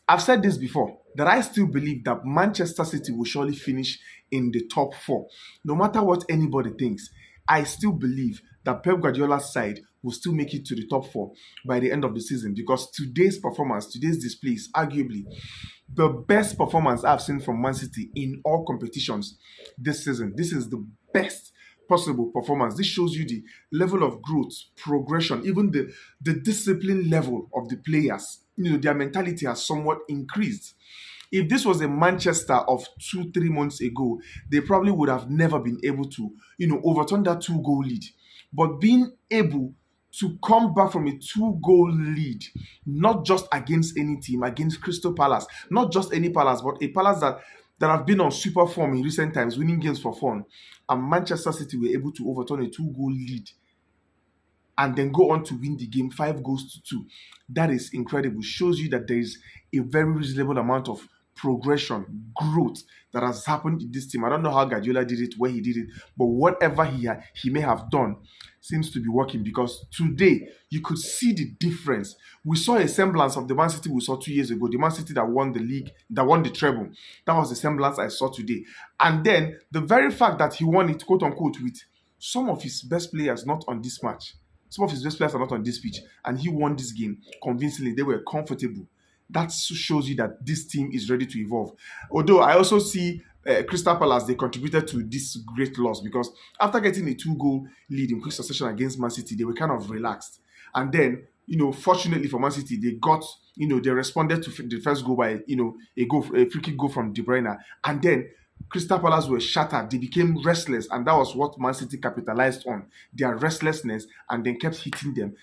I've said this before, that I still believe that Manchester City will surely finish in the top four. No matter what anybody thinks, I still believe that Pep Guardiola's side will still make it to the top four by the end of the season, because today's performance, today's display is arguably the best performance I've seen from Man City in all competitions this season. This is the best possible performance. This shows you the level of growth, progression, even the discipline level of the players. Their mentality has somewhat increased. If this was a Manchester of 2, 3 months ago, they probably would have never been able to, overturn that 2 goal lead. But being able to come back from a 2 goal lead, not just against any team, against Crystal Palace, not just any Palace, but a Palace that have been on super form in recent times, winning games for fun, and Manchester City were able to overturn a 2 goal lead and then go on to win the game 5 goals to 2. That is incredible. Shows you that there is a very reasonable amount of progression, growth that has happened in this team. I don't know how Guardiola did it, where he did it, but whatever he may have done seems to be working, because today you could see the difference. We saw a semblance of the Man City we saw 2 years ago, the Man City that won the league, that won the treble. That was the semblance I saw today. And then the very fact that he won it, quote unquote, with some of his best players not on this match. Some of his best players are not on this pitch, and he won this game convincingly. They were comfortable. That shows you that this team is ready to evolve. Although I also see Crystal Palace, they contributed to this great loss, because after getting a 2 goal lead in quick succession against Man City, they were kind of relaxed. And then, fortunately for Man City, they responded to the first goal by, a free kick goal from De Bruyne. And then Crystal Palace were shattered. They became restless, and that was what Man City capitalized on, their restlessness, and then kept hitting them.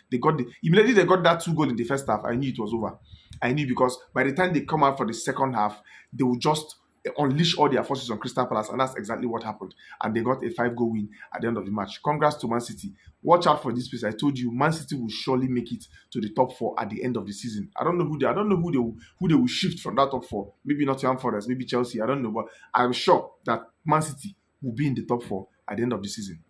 Immediately they got that 2 goal in the first half. I knew it was over. I knew, because by the time they come out for the second half, they would just unleash all their forces on Crystal Palace, and that's exactly what happened. And they got a 5 goal win at the end of the match. Congrats to Man City. Watch out for this place. I told you, Man City will surely make it to the top four at the end of the season. I don't know who they will shift from that top four. Maybe Nottingham Forest, maybe Chelsea. I don't know, but I'm sure that Man City will be in the top four at the end of the season.